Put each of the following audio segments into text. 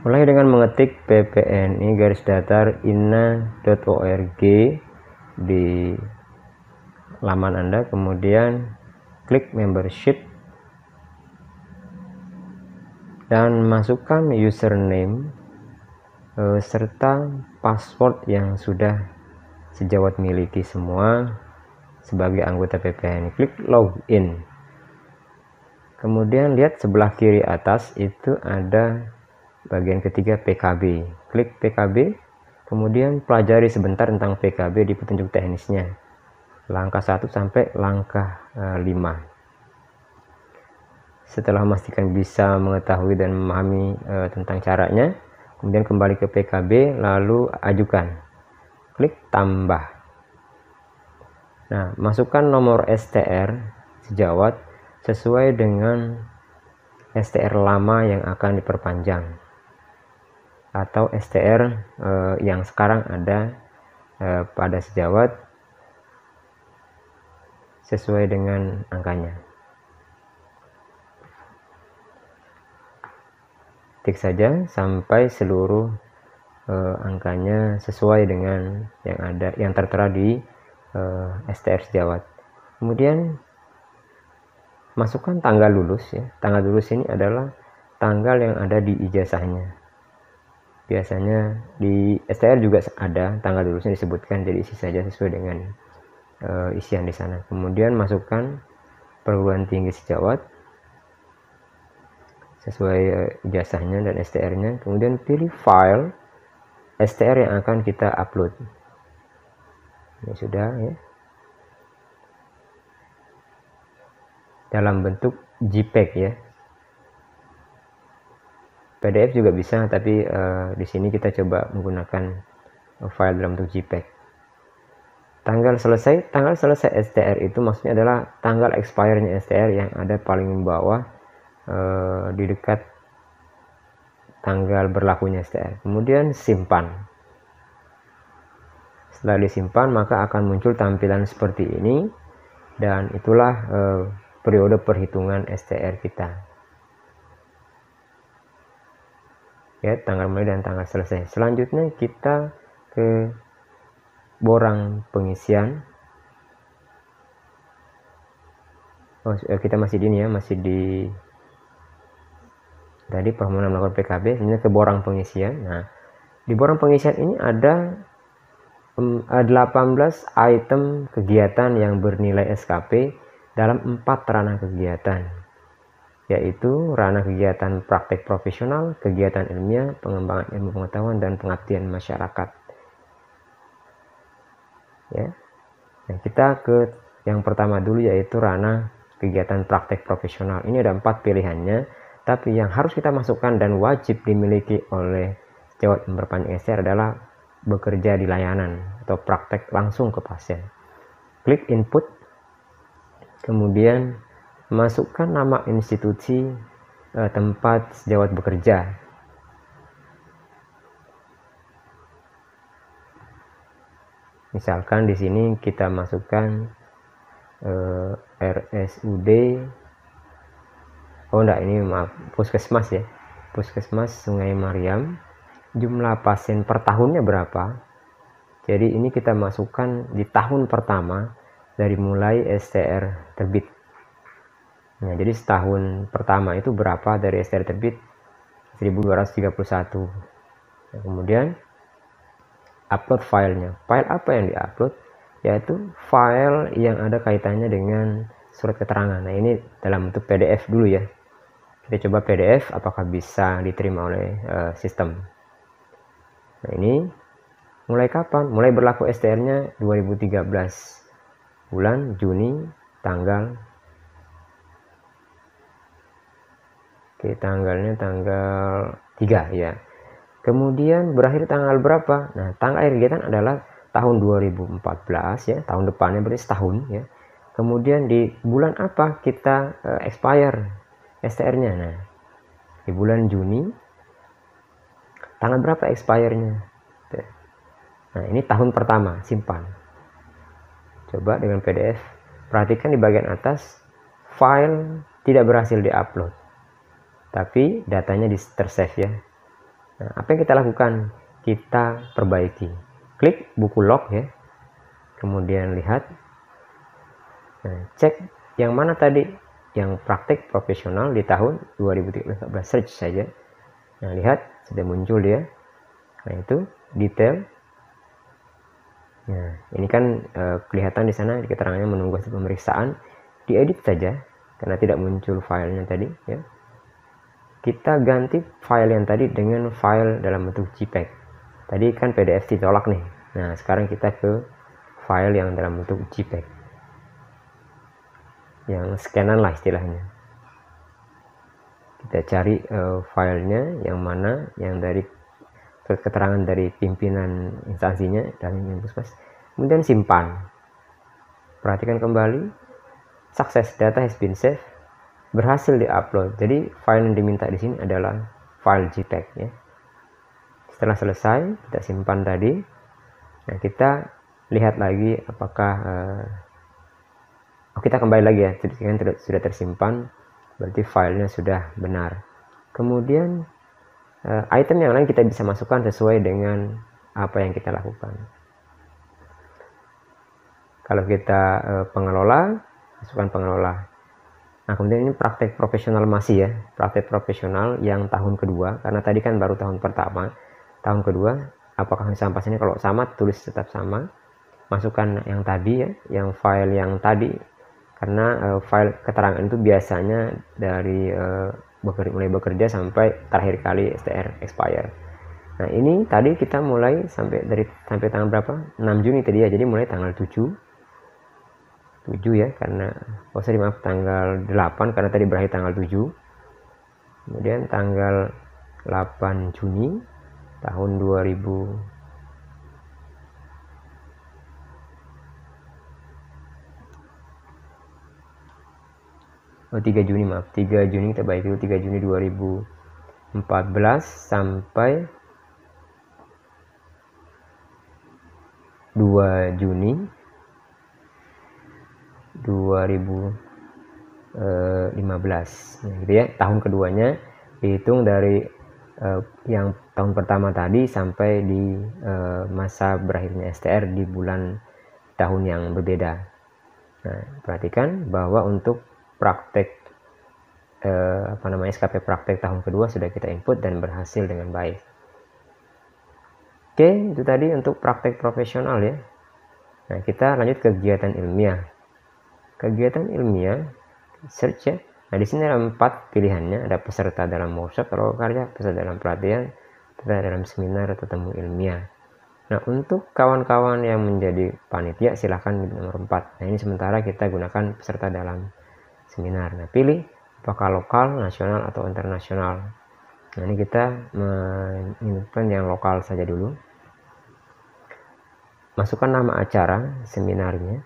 Mulai dengan mengetik ppni garis datar inna.org di laman Anda, kemudian klik membership dan masukkan username serta password yang sudah sejawat miliki semua sebagai anggota ppni. Klik login. Kemudian lihat sebelah kiri atas itu ada bagian ketiga PKB. Klik PKB, kemudian pelajari sebentar tentang PKB di petunjuk teknisnya. Langkah 1 sampai langkah 5. Setelah memastikan bisa mengetahui dan memahami tentang caranya, kemudian kembali ke PKB, lalu ajukan. Klik tambah. Nah, masukkan nomor STR sejawat sesuai dengan STR lama yang akan diperpanjang atau STR yang sekarang ada pada sejawat sesuai dengan angkanya. Ketik saja sampai seluruh angkanya sesuai dengan yang ada, yang tertera di STR sejawat. Kemudian masukkan tanggal lulus ya. Tanggal lulus ini adalah tanggal yang ada di ijazahnya. Biasanya di STR juga ada tanggal lulusnya disebutkan, jadi isi saja sesuai dengan isian di sana. Kemudian masukkan perguruan tinggi sejawat sesuai ijazahnya dan STR-nya. Kemudian pilih file STR yang akan kita upload. Ini sudah ya. Dalam bentuk JPEG ya. PDF juga bisa, tapi di sini kita coba menggunakan file dalam bentuk JPEG. Tanggal selesai STR itu maksudnya adalah tanggal expire-nya STR yang ada paling bawah di dekat tanggal berlakunya STR. Kemudian simpan. Setelah disimpan, maka akan muncul tampilan seperti ini, dan itulah periode perhitungan STR kita. Ya, tanggal mulai dan tanggal selesai. Selanjutnya kita ke borang pengisian. Kita masih di ini ya, masih di tadi permohonan melakukan PKB. Ini ke borang pengisian. Nah, di borang pengisian ini ada 18 item kegiatan yang bernilai SKP dalam 4 ranah kegiatan, yaitu ranah kegiatan praktek profesional, kegiatan ilmiah, pengembangan ilmu pengetahuan, dan pengabdian masyarakat. Ya, nah, kita ke yang pertama dulu, yaitu ranah kegiatan praktek profesional. Ini ada 4 pilihannya, tapi yang harus kita masukkan dan wajib dimiliki oleh sejawat memperpanjang STR adalah bekerja di layanan atau praktek langsung ke pasien. Klik input, kemudian masukkan nama institusi tempat sejawat bekerja. Misalkan di sini kita masukkan RSUD. Oh enggak, ini maaf, Puskesmas ya. Puskesmas Sungai Mariam. Jumlah pasien per tahunnya berapa? Jadi ini kita masukkan di tahun pertama dari mulai STR terbit. Nah, jadi setahun pertama itu berapa dari STR terbit? 1231. Nah, kemudian upload filenya. File apa yang diupload? Yaitu file yang ada kaitannya dengan surat keterangan. Nah, ini dalam bentuk PDF dulu ya. Kita coba PDF apakah bisa diterima oleh sistem. Nah, ini mulai kapan? Mulai berlaku STR-nya 2013 bulan Juni tanggal. Oke, tanggalnya tanggal 3 ya. Kemudian berakhir tanggal berapa? Nah, tanggal akhir kegiatan adalah tahun 2014 ya, tahun depannya berarti setahun ya. Kemudian di bulan apa kita expire STR-nya? Nah, di bulan Juni. Tanggal berapa expire-nya? Nah, ini tahun pertama, simpan. Coba dengan PDF. Perhatikan di bagian atas, file tidak berhasil diupload, tapi datanya tersave ya. Nah, apa yang kita lakukan? Kita perbaiki. Klik buku log ya. Kemudian lihat. Nah, cek yang mana tadi? Yang praktek profesional di tahun 2014. Search saja. Nah, lihat sudah muncul dia. Nah, itu detail. Nah, ini kan kelihatan di sana keterangannya menunggu hasil pemeriksaan. Diedit saja karena tidak muncul filenya tadi ya. Kita ganti file yang tadi dengan file dalam bentuk JPEG. Tadi kan PDF ditolak nih. Nah, sekarang kita ke file yang dalam bentuk JPEG. Yang scanan lah istilahnya. Kita cari filenya yang mana yang dari keterangan dari pimpinan instansinya dan Puskesmas. Kemudian simpan. Perhatikan kembali. Sukses, data has been saved. Berhasil diupload. Jadi file yang diminta di sini adalah file JPEG ya. Setelah selesai, kita simpan tadi. Nah, kita lihat lagi apakah kita kembali lagi ya. Jadi sudah tersimpan, berarti filenya sudah benar. Kemudian item yang lain kita bisa masukkan sesuai dengan apa yang kita lakukan. Kalau kita pengelola, masukkan pengelola. Nah, kemudian ini praktek profesional masih ya, praktek profesional yang tahun kedua, karena tadi kan baru tahun pertama. Tahun kedua, apakah sampah ini kalau sama, tulis tetap sama. Masukkan yang tadi ya, yang file yang tadi, karena file keterangan itu biasanya dari mulai bekerja sampai terakhir kali STR expire. Nah, ini tadi kita mulai sampai tanggal berapa? 6 Juni tadi ya. Jadi mulai tanggal 7 ya, karena maaf tanggal 8 karena tadi berakhir tanggal 7. Kemudian tanggal 8 Juni tahun 3 Juni maaf, 3 Juni kita baik dulu, 3 Juni 2014 sampai 2 Juni 2015. Nah, gitu ya. Tahun keduanya dihitung dari yang tahun pertama tadi sampai di masa berakhirnya STR di bulan tahun yang berbeda. Nah, perhatikan bahwa untuk praktek SKP praktek tahun kedua sudah kita input dan berhasil dengan baik. Oke, itu tadi untuk praktek profesional ya. Nah, kita lanjut ke kegiatan ilmiah. Kegiatan ilmiah, search ya. Nah, di sini ada 4 pilihannya. Ada peserta dalam workshop atau karya, peserta dalam pelatihan, peserta dalam seminar atau temu ilmiah. Nah, untuk kawan-kawan yang menjadi panitia silahkan di nomor 4. Nah, ini sementara kita gunakan peserta dalam seminar. Nah, pilih apakah lokal, nasional atau internasional. Nah, ini kita menginputkan yang lokal saja dulu. Masukkan nama acara seminarnya.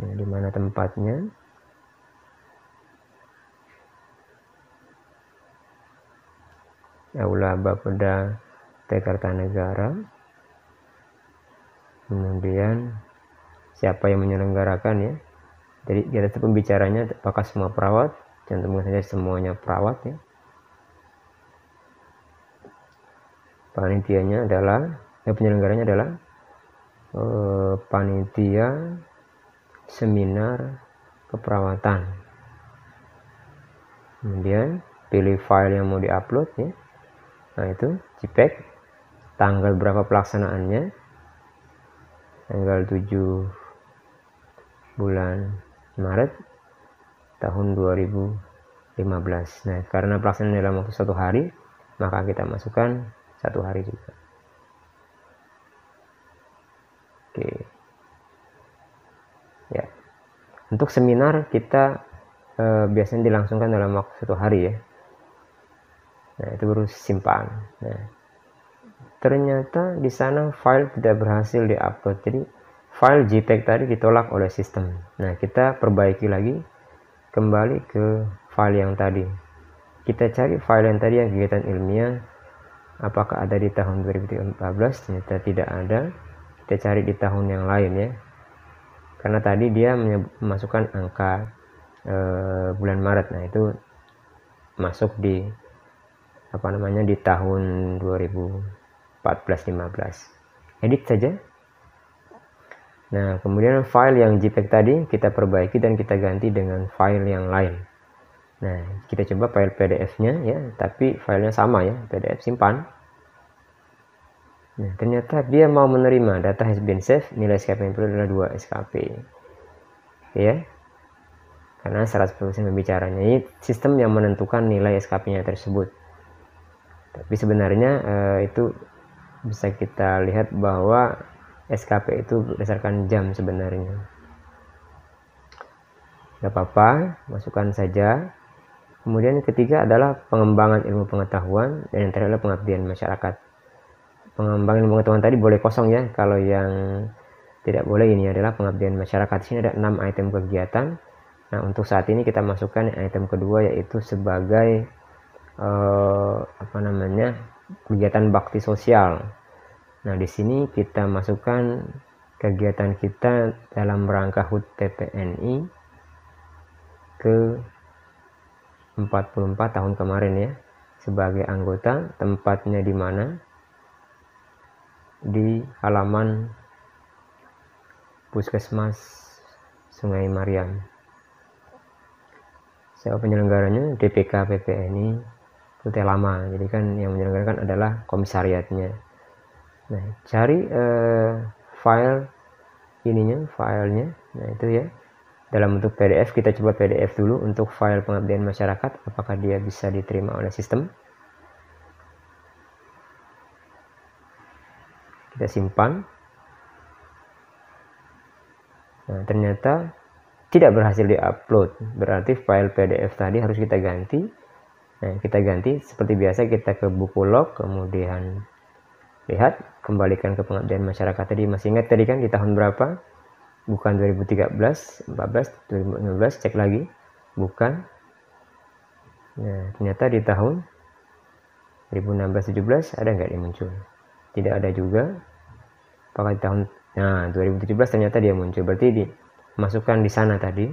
Nah, di mana tempatnya? Aula Bapeda Kertanegara. Kemudian siapa yang menyelenggarakan ya. Jadi di atas pembicaranya apakah semua perawat? Cantumkan saja semuanya perawat ya. Panitianya adalah penyelenggaranya adalah panitia seminar keperawatan. Kemudian pilih file yang mau diupload ya. Nah, itu JPEG. Tanggal berapa pelaksanaannya? Tanggal 7 bulan Maret tahun 2015. Nah, karena pelaksanaan dalam waktu 1 hari, maka kita masukkan 1 hari juga. Oke. Ya. Untuk seminar kita biasanya dilangsungkan dalam waktu 1 hari ya. Nah, itu baru simpan. Nah, ternyata di sana file tidak berhasil diupload. Jadi file JPEG tadi ditolak oleh sistem. Nah, kita perbaiki lagi, kembali ke file yang tadi. Kita cari file yang tadi yang kegiatan ilmiah. Apakah ada di tahun 2014? Ternyata tidak ada. Kita cari di tahun yang lain ya. Karena tadi dia memasukkan angka bulan Maret. Nah, itu masuk di di tahun 2014-15. Edit saja. Nah, kemudian file yang JPEG tadi kita perbaiki dan kita ganti dengan file yang lain. Nah, kita coba file PDF-nya ya, tapi filenya sama ya, PDF simpan. Nah, ternyata dia mau menerima data has been saved, nilai SKP yang perlu adalah 2 SKP. Ya. Karena 100% pembicaranya, ini sistem yang menentukan nilai SKP-nya tersebut. Tapi sebenarnya itu bisa kita lihat bahwa SKP itu berdasarkan jam sebenarnya. Gak apa-apa, masukkan saja. Kemudian ketiga adalah pengembangan ilmu pengetahuan, dan yang terakhir adalah pengabdian masyarakat. Pengembangan ilmu pengetahuan tadi boleh kosong ya, kalau yang tidak boleh ini adalah pengabdian masyarakat. Di sini ada 6 item kegiatan. Nah, untuk saat ini kita masukkan item kedua, yaitu sebagai kegiatan bakti sosial. Nah, di sini kita masukkan kegiatan kita dalam rangka HUT PPNI ke 44 tahun kemarin ya, sebagai anggota. Tempatnya di mana? Di halaman Puskesmas Sungai Mariam. Siapa penyelenggaranya? DPK PPNI Kutai Lama. Jadi kan yang menyelenggarakan adalah komisariatnya. Nah, cari filenya. Nah, itu ya. Dalam bentuk PDF, kita coba PDF dulu untuk file pengabdian masyarakat, apakah dia bisa diterima oleh sistem. Kita simpan. Nah, ternyata tidak berhasil diupload, berarti file PDF tadi harus kita ganti. Nah, kita ganti seperti biasa, kita ke buku log, kemudian lihat, kembalikan ke pengabdian masyarakat tadi. Masih ingat tadi kan di tahun berapa? Bukan 2013, 14, 2015, cek lagi, bukan. Nah, ternyata di tahun 2016-17 ada nggak dia muncul? Tidak ada juga. Apakah di tahun 2017 ternyata dia muncul, berarti dimasukkan di sana tadi.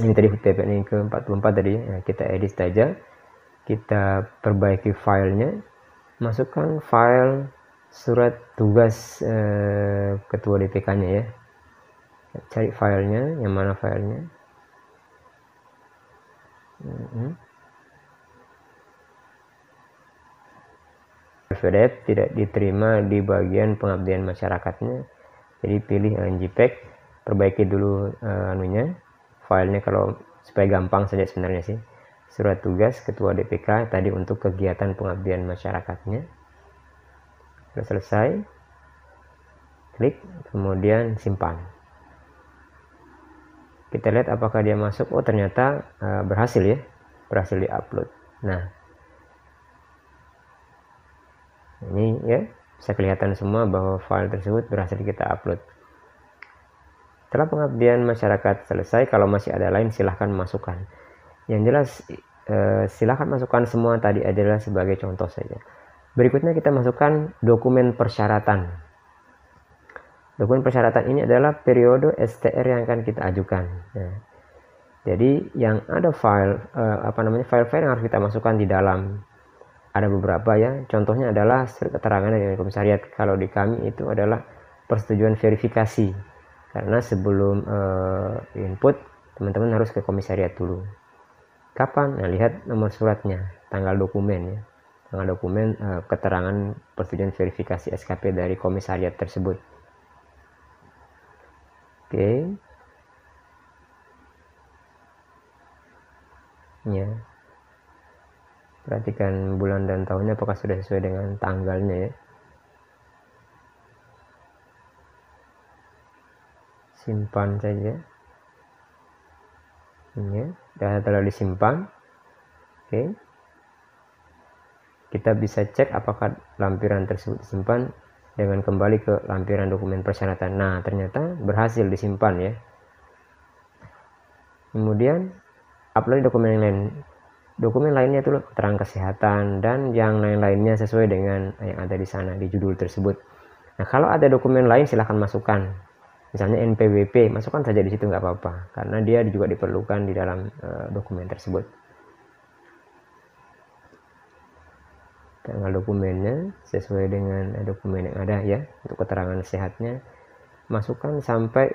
Ini tadi PPNI ke 44 tadi ya. Nah, kita edit saja, kita perbaiki filenya, masukkan file surat tugas ketua DPK-nya ya. Cari filenya, yang mana filenya? PDF tidak diterima di bagian pengabdian masyarakatnya, jadi pilih JPEG, perbaiki dulu filenya, kalau supaya gampang saja sebenarnya sih. Surat tugas ketua DPK tadi untuk kegiatan pengabdian masyarakatnya. Sudah selesai, klik, kemudian simpan. Kita lihat apakah dia masuk. Oh, ternyata berhasil ya, berhasil diupload. Nah, ini ya, bisa kelihatan semua bahwa file tersebut berhasil kita upload. Setelah pengabdian masyarakat selesai, kalau masih ada lain silahkan masukkan. Yang jelas silahkan masukkan semua, tadi adalah sebagai contoh saja. Berikutnya kita masukkan dokumen persyaratan. Dokumen persyaratan ini adalah periode STR yang akan kita ajukan. Nah, jadi yang ada file file-file yang harus kita masukkan di dalam, ada beberapa ya. Contohnya adalah surat keterangan dari komisariat. Kalau di kami itu adalah persetujuan verifikasi, karena sebelum input teman-teman harus ke komisariat dulu. Kapan? Nah, lihat nomor suratnya, tanggal dokumen ya, tanggal dokumen keterangan persetujuan verifikasi SKP dari komisariat tersebut. Oke. Ya. Perhatikan bulan dan tahunnya apakah sudah sesuai dengan tanggalnya ya. Simpan saja. Ini ya, telah disimpan. Oke. Kita bisa cek apakah lampiran tersebut disimpan dengan kembali ke lampiran dokumen persyaratan. Nah, ternyata berhasil disimpan ya. Kemudian upload dokumen yang lain. Dokumen lainnya itu keterangan kesehatan dan yang lain-lainnya sesuai dengan yang ada di sana di judul tersebut. Nah, kalau ada dokumen lain silahkan masukkan. misalnya NPWP, masukkan saja di situ nggak apa-apa, karena dia juga diperlukan di dalam dokumen tersebut. Tanggal dokumennya sesuai dengan dokumen yang ada ya, untuk keterangan sehatnya masukkan sampai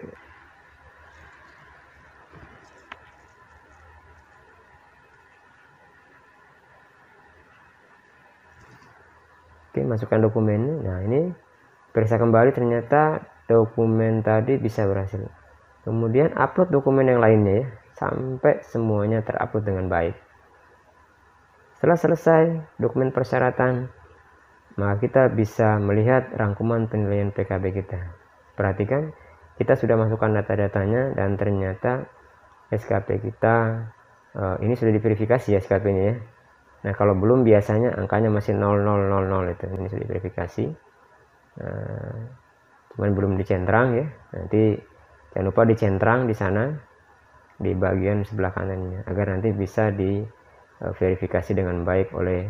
oke, masukkan dokumennya. Nah, ini periksa kembali, ternyata dokumen tadi bisa berhasil. Kemudian upload dokumen yang lainnya ya, sampai semuanya terupload dengan baik. Setelah selesai dokumen persyaratan, maka kita bisa melihat rangkuman penilaian PKB kita. Perhatikan, kita sudah masukkan data-datanya dan ternyata SKP kita ini sudah diverifikasi ya SKP-nya ya. Nah, kalau belum biasanya angkanya masih 0000 itu. Ini sudah diverifikasi. Cuman belum dicentrang ya. Nanti jangan lupa dicentrang di sana di bagian sebelah kanannya agar nanti bisa diverifikasi dengan baik oleh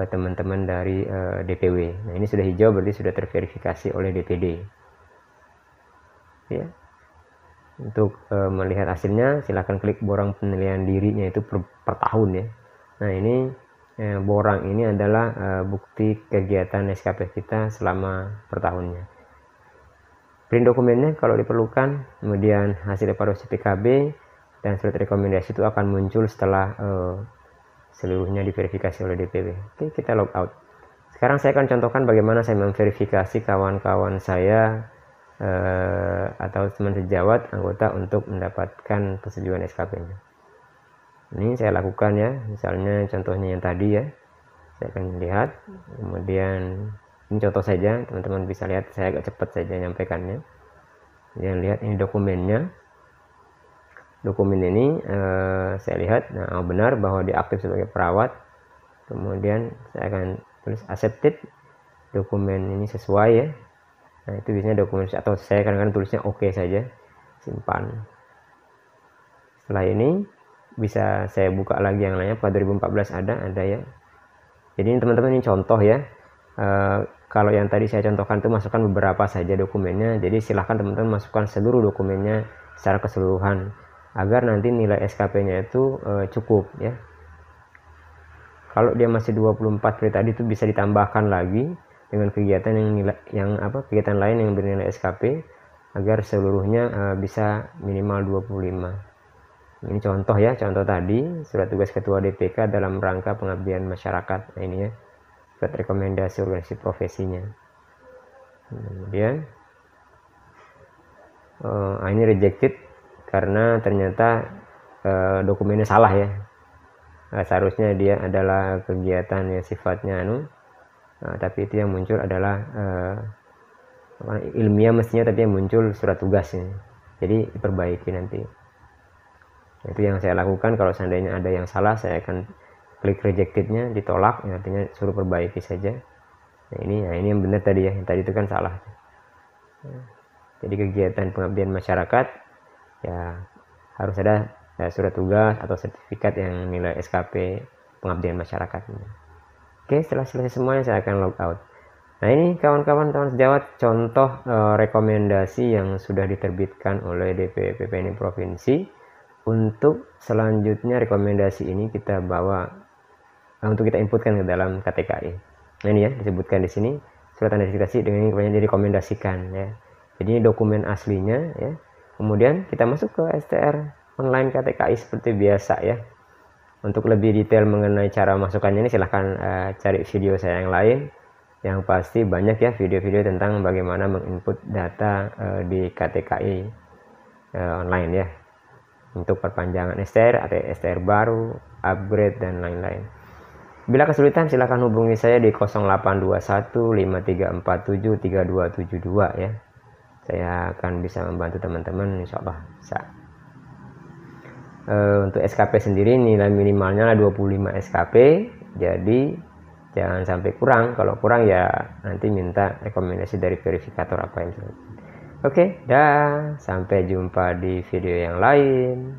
teman-teman dari DPW. Nah, ini sudah hijau berarti sudah terverifikasi oleh DPD. Ya. Untuk melihat hasilnya silahkan klik borang penilaian dirinya itu per tahun ya. Nah, ini borang ini adalah bukti kegiatan SKP kita selama per tahunnya. Print dokumennya kalau diperlukan, kemudian hasil evaluasi PKB dan surat rekomendasi itu akan muncul setelah seluruhnya diverifikasi oleh DPW. Oke, kita log out. Sekarang saya akan contohkan bagaimana saya memverifikasi kawan-kawan saya atau teman sejawat anggota untuk mendapatkan persetujuan SKP-nya. Ini saya lakukan ya, misalnya contohnya yang tadi ya, saya akan lihat, kemudian ini contoh saja, teman-teman bisa lihat, saya agak cepat saja nyampaikannya. Kemudian lihat ini dokumennya, dokumen ini saya lihat, nah benar bahwa dia aktif sebagai perawat, kemudian saya akan tulis accepted, dokumen ini sesuai ya. Nah, itu biasanya dokumen, atau saya kadang-kadang tulisnya oke saja, simpan. Setelah ini bisa saya buka lagi yang lainnya, pada 2014 ada ya. Jadi ini teman-teman, ini contoh ya. Kalau yang tadi saya contohkan itu masukkan beberapa saja dokumennya, jadi silahkan teman-teman masukkan seluruh dokumennya secara keseluruhan agar nanti nilai SKP-nya itu cukup ya. Kalau dia masih 24 seperti tadi itu bisa ditambahkan lagi dengan kegiatan kegiatan lain yang bernilai SKP agar seluruhnya bisa minimal 25. Ini contoh ya, contoh tadi surat tugas ketua DPK dalam rangka pengabdian masyarakat. Nah, ini ya, surat rekomendasi organisasi profesinya. Kemudian ini rejected karena ternyata dokumennya salah ya. Seharusnya dia adalah kegiatan yang sifatnya tapi itu yang muncul adalah ilmiah mestinya, tapi yang muncul surat tugasnya. Jadi diperbaiki nanti. Itu yang saya lakukan. Kalau seandainya ada yang salah, saya akan klik rejectednya, ditolak, artinya suruh perbaiki saja. Nah ini yang benar tadi ya, yang tadi itu kan salah. Jadi kegiatan pengabdian masyarakat ya harus ada surat tugas atau sertifikat yang nilai SKP pengabdian masyarakat. Oke, setelah selesai semuanya saya akan log out. Nah, ini kawan-kawan teman sejawat contoh rekomendasi yang sudah diterbitkan oleh DPW PPNI Provinsi. Untuk selanjutnya rekomendasi ini kita bawa untuk kita inputkan ke dalam KTKI. Nah, ini ya disebutkan di sini surat tanda notifikasi dengan ini kemudian direkomendasikan ya. Jadi ini dokumen aslinya ya. Kemudian kita masuk ke STR online KTKI seperti biasa ya. Untuk lebih detail mengenai cara masukkannya ini silahkan cari video saya yang lain. Yang pasti banyak ya video-video tentang bagaimana menginput data di KTKI online ya. Untuk perpanjangan STR atau STR baru, upgrade dan lain-lain. Bila kesulitan silahkan hubungi saya di 0821 5347 3272 ya. Saya akan bisa membantu teman-teman, insya Allah bisa. Untuk SKP sendiri nilai minimalnya 25 SKP, jadi jangan sampai kurang. Kalau kurang ya nanti minta rekomendasi dari verifikator apa yang. Oke, dah, sampai jumpa di video yang lain.